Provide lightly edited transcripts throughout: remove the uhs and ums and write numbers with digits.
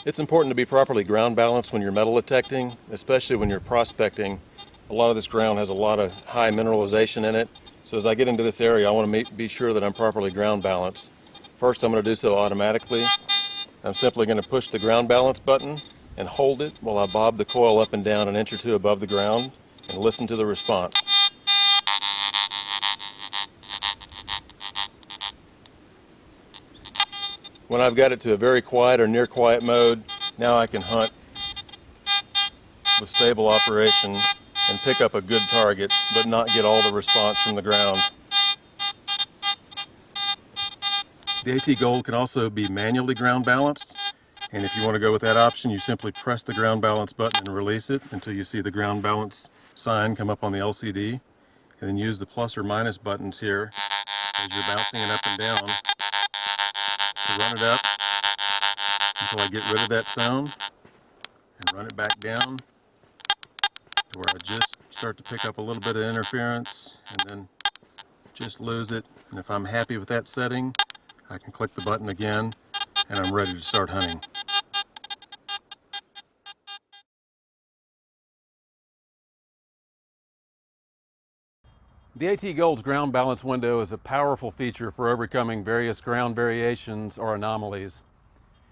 It's important to be properly ground balanced when you're metal detecting, especially when you're prospecting. A lot of this ground has a lot of high mineralization in it. So as I get into this area, I want to be sure that I'm properly ground balanced. First, I'm going to do so automatically. I'm simply going to push the ground balance button and hold it while I bob the coil up and down an inch or two above the ground and listen to the response. When I've got it to a very quiet or near quiet mode, now I can hunt with stable operation and pick up a good target, but not get all the response from the ground. The AT Gold can also be manually ground balanced, and if you want to go with that option, you simply press the ground balance button and release it until you see the ground balance sign come up on the LCD, and then use the plus or minus buttons here as you're bouncing it up and down to run it up until I get rid of that sound, and run it back down to where I just start to pick up a little bit of interference and then just lose it. And if I'm happy with that setting, I can click the button again and I'm ready to start hunting. The AT Gold's ground balance window is a powerful feature for overcoming various ground variations or anomalies.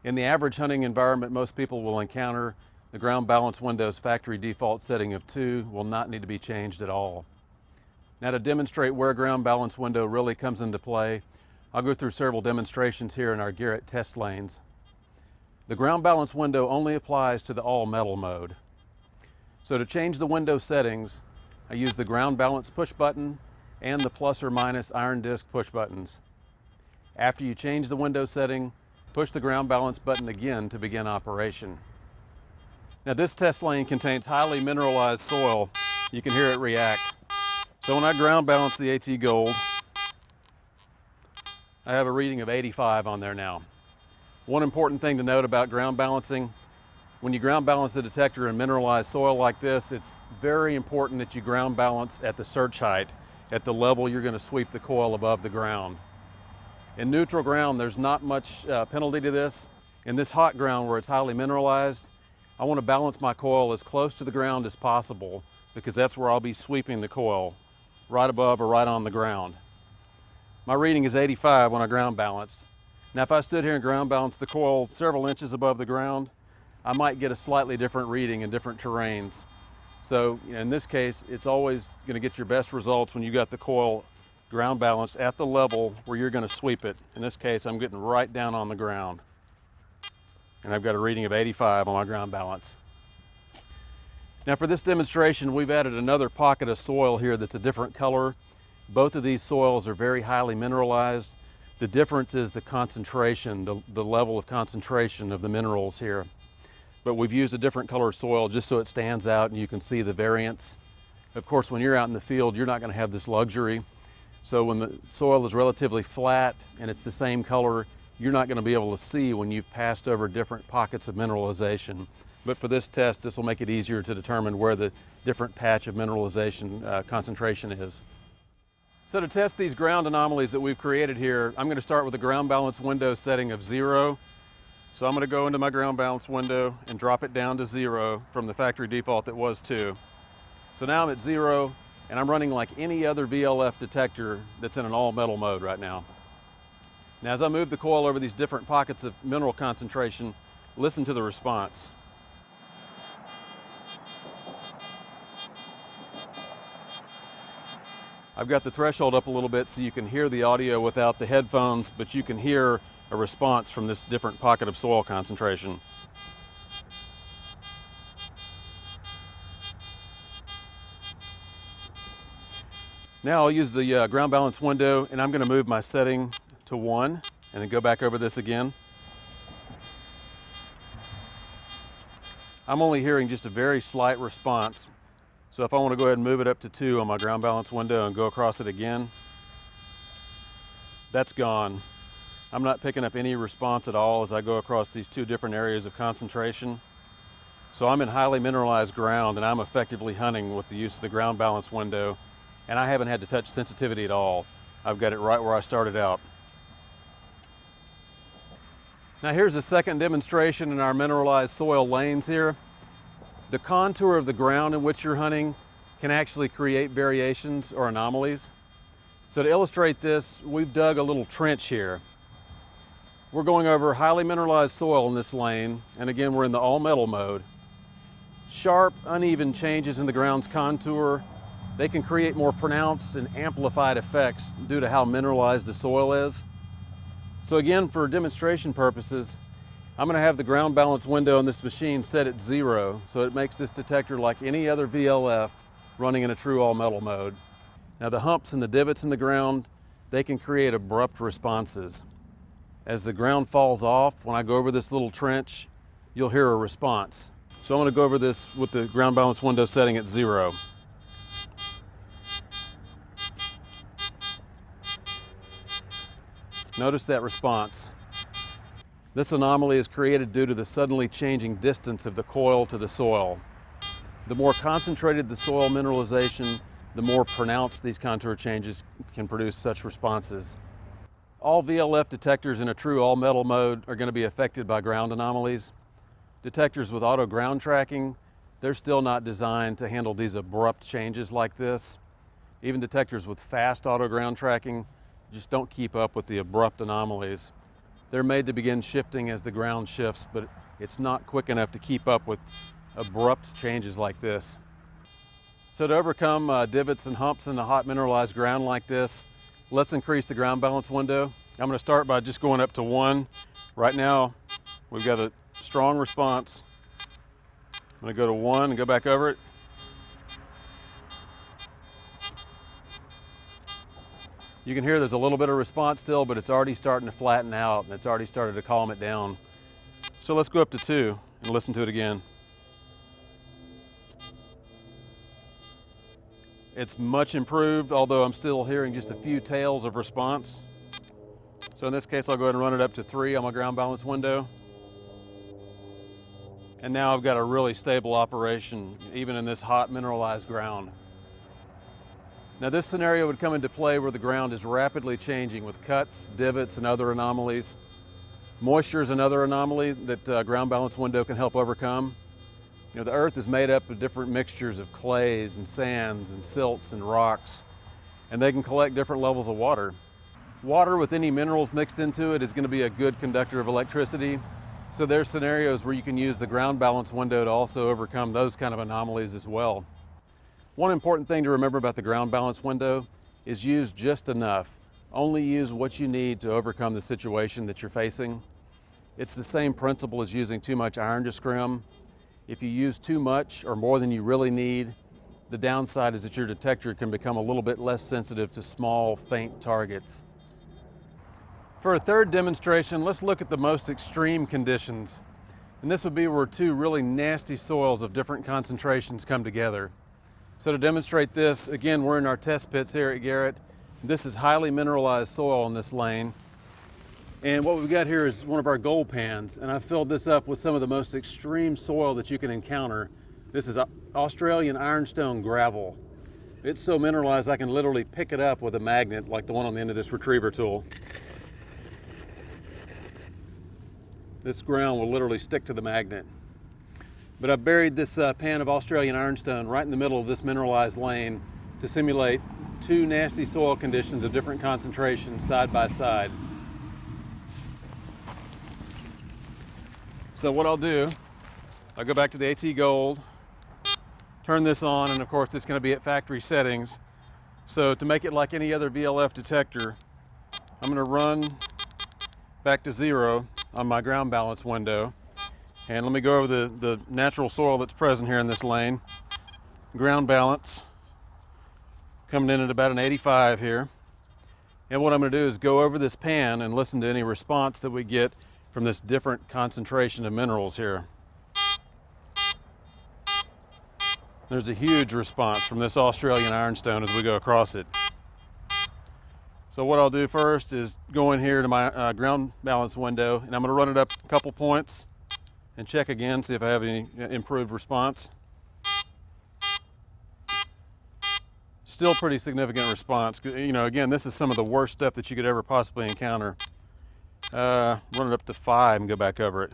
In the average hunting environment most people will encounter, the ground balance window's factory default setting of 2 will not need to be changed at all. Now, to demonstrate where ground balance window really comes into play, I'll go through several demonstrations here in our Garrett test lanes. The ground balance window only applies to the all metal mode. So to change the window settings, I use the ground balance push button and the plus or minus iron disc push buttons. After you change the window setting, push the ground balance button again to begin operation. Now, this test lane contains highly mineralized soil. You can hear it react. So when I ground balance the AT Gold, I have a reading of 85 on there now. One important thing to note about ground balancing, when you ground balance the detector in mineralized soil like this, it's very important that you ground balance at the search height, at the level you're going to sweep the coil above the ground. In neutral ground, there's not much penalty to this. In this hot ground where it's highly mineralized, I want to balance my coil as close to the ground as possible because that's where I'll be sweeping the coil, right above or right on the ground. My reading is 85 when I ground balanced. Now, if I stood here and ground balanced the coil several inches above the ground, I might get a slightly different reading in different terrains. So in this case, it's always going to get your best results when you got the coil ground balanced at the level where you're going to sweep it. In this case, I'm getting right down on the ground. And I've got a reading of 85 on my ground balance. Now, for this demonstration, we've added another pocket of soil here that's a different color. Both of these soils are very highly mineralized. The difference is the concentration, the level of concentration of the minerals here. But we've used a different color soil just so it stands out and you can see the variance. Of course, when you're out in the field, you're not going to have this luxury. So when the soil is relatively flat and it's the same color, you're not going to be able to see when you've passed over different pockets of mineralization. But for this test, this will make it easier to determine where the different patch of mineralization concentration is. So to test these ground anomalies that we've created here, I'm going to start with a ground balance window setting of 0. So I'm going to go into my ground balance window and drop it down to 0 from the factory default that was 2. So now I'm at 0 and I'm running like any other VLF detector that's in an all metal mode right now. Now as I move the coil over these different pockets of mineral concentration, listen to the response. I've got the threshold up a little bit so you can hear the audio without the headphones, but you can hear a response from this different pocket of soil concentration. Now I'll use the ground balance window and I'm going to move my setting to 1 and then go back over this again. I'm only hearing just a very slight response. So if I want to go ahead and move it up to 2 on my ground balance window and go across it again, that's gone. I'm not picking up any response at all as I go across these 2 different areas of concentration. So I'm in highly mineralized ground and I'm effectively hunting with the use of the ground balance window, and I haven't had to touch sensitivity at all. I've got it right where I started out. Now here's a second demonstration in our mineralized soil lanes here. The contour of the ground in which you're hunting can actually create variations or anomalies. So to illustrate this, we've dug a little trench here. We're going over highly mineralized soil in this lane, and again, we're in the all metal mode. Sharp, uneven changes in the ground's contour, they can create more pronounced and amplified effects due to how mineralized the soil is. So again, for demonstration purposes, I'm going to have the ground balance window on this machine set at 0, so it makes this detector like any other VLF running in a true all metal mode. Now the humps and the divots in the ground, they can create abrupt responses. As the ground falls off, when I go over this little trench, you'll hear a response. So I'm going to go over this with the ground balance window setting at 0. Notice that response. This anomaly is created due to the suddenly changing distance of the coil to the soil. The more concentrated the soil mineralization, the more pronounced these contour changes can produce such responses. All VLF detectors in a true all metal mode are going to be affected by ground anomalies. Detectors with auto ground tracking, they're still not designed to handle these abrupt changes like this. Even detectors with fast auto ground tracking just don't keep up with the abrupt anomalies. They're made to begin shifting as the ground shifts, but it's not quick enough to keep up with abrupt changes like this. So to overcome divots and humps in the hot mineralized ground like this, let's increase the ground balance window. I'm going to start by just going up to 1. Right now, we've got a strong response. I'm going to go to 1 and go back over it. You can hear there's a little bit of response still, but it's already starting to flatten out and it's already started to calm it down. So let's go up to 2 and listen to it again. It's much improved, although I'm still hearing just a few tails of response. So in this case, I'll go ahead and run it up to 3 on my ground balance window. And now I've got a really stable operation, even in this hot mineralized ground. Now this scenario would come into play where the ground is rapidly changing with cuts, divots, and other anomalies. Moisture is another anomaly that ground balance window can help overcome. You know, the earth is made up of different mixtures of clays and sands and silts and rocks, and they can collect different levels of water. Water with any minerals mixed into it is going to be a good conductor of electricity. So there's scenarios where you can use the ground balance window to also overcome those kind of anomalies as well. One important thing to remember about the ground balance window is use just enough. Only use what you need to overcome the situation that you're facing. It's the same principle as using too much iron to scrim. If you use too much or more than you really need, the downside is that your detector can become a little bit less sensitive to small, faint targets. For a third demonstration, let's look at the most extreme conditions. And this would be where 2 really nasty soils of different concentrations come together. So to demonstrate this, again, we're in our test pits here at Garrett. This is highly mineralized soil in this lane. And what we've got here is one of our gold pans, and I filled this up with some of the most extreme soil that you can encounter. This is Australian ironstone gravel. It's so mineralized I can literally pick it up with a magnet like the one on the end of this retriever tool. This ground will literally stick to the magnet. But I buried this pan of Australian ironstone right in the middle of this mineralized lane to simulate 2 nasty soil conditions of different concentrations side by side. So what I'll do, I'll go back to the AT Gold, turn this on, and of course it's going to be at factory settings. So to make it like any other VLF detector, I'm going to run back to 0 on my ground balance window. And let me go over the natural soil that's present here in this lane. Ground balance, coming in at about an 85 here. And what I'm going to do is go over this pan and listen to any response that we get from this different concentration of minerals here. There's a huge response from this Australian ironstone as we go across it. So what I'll do first is go in here to my ground balance window, and I'm going to run it up a couple points and check again, see if I have any improved response. Still pretty significant response. You know, again, this is some of the worst stuff that you could ever possibly encounter. Run it up to 5 and go back over it.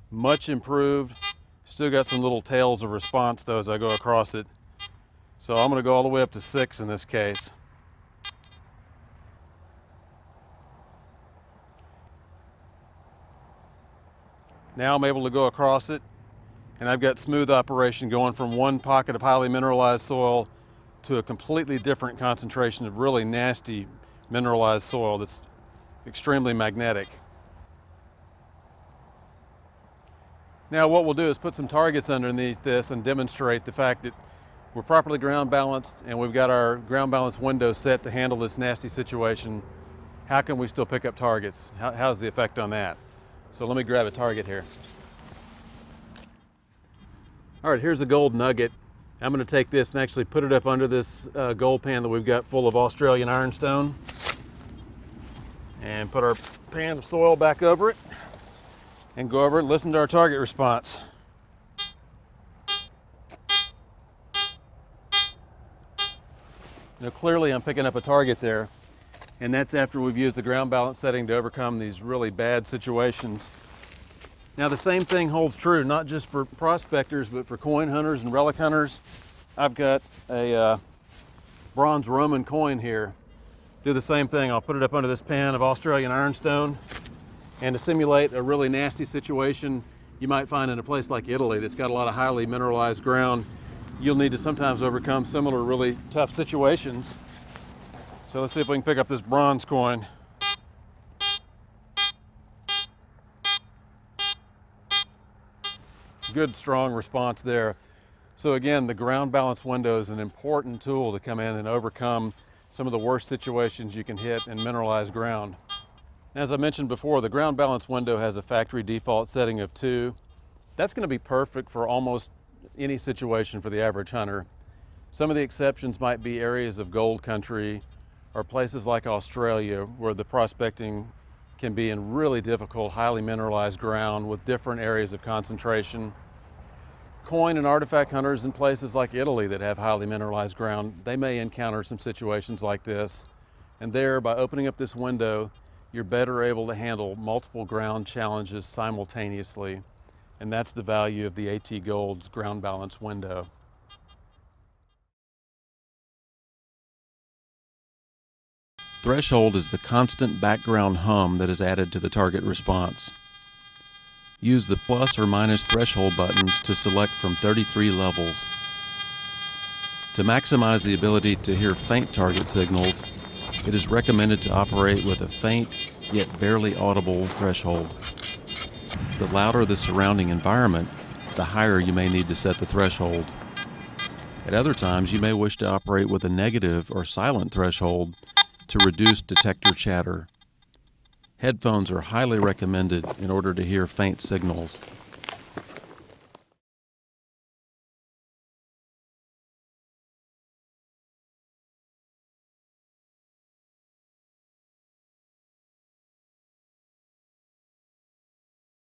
Much improved. Still got some little tails of response though as I go across it. So I'm going to go all the way up to 6 in this case. Now I'm able to go across it, and I've got smooth operation going from one pocket of highly mineralized soil to a completely different concentration of really nasty mineralized soil that's extremely magnetic. Now what we'll do is put some targets underneath this and demonstrate the fact that we're properly ground balanced and we've got our ground balance window set to handle this nasty situation. How can we still pick up targets? How's the effect on that? So let me grab a target here. All right, here's a gold nugget. I'm going to take this and actually put it up under this gold pan that we've got full of Australian ironstone. And put our pan of soil back over it. And go over and listen to our target response. Now clearly I'm picking up a target there, and that's after we've used the ground balance setting to overcome these really bad situations. Now the same thing holds true, not just for prospectors, but for coin hunters and relic hunters. I've got a bronze Roman coin here. Do the same thing. I'll put it up under this pan of Australian ironstone. And to simulate a really nasty situation you might find in a place like Italy that's got a lot of highly mineralized ground, you'll need to sometimes overcome similar really tough situations. So let's see if we can pick up this bronze coin. Good, strong response there. So again, the ground balance window is an important tool to come in and overcome some of the worst situations you can hit in mineralized ground. As I mentioned before, the ground balance window has a factory default setting of 2. That's going to be perfect for almost any situation for the average hunter. Some of the exceptions might be areas of gold country or places like Australia where the prospecting can be in really difficult, highly mineralized ground with different areas of concentration. Coin and artifact hunters in places like Italy that have highly mineralized ground, they may encounter some situations like this. And there, by opening up this window, you're better able to handle multiple ground challenges simultaneously. And that's the value of the AT Gold's ground balance window. Threshold is the constant background hum that is added to the target response. Use the plus or minus threshold buttons to select from 33 levels. To maximize the ability to hear faint target signals, it is recommended to operate with a faint yet barely audible threshold. The louder the surrounding environment, the higher you may need to set the threshold. At other times, you may wish to operate with a negative or silent threshold to reduce detector chatter. Headphones are highly recommended in order to hear faint signals.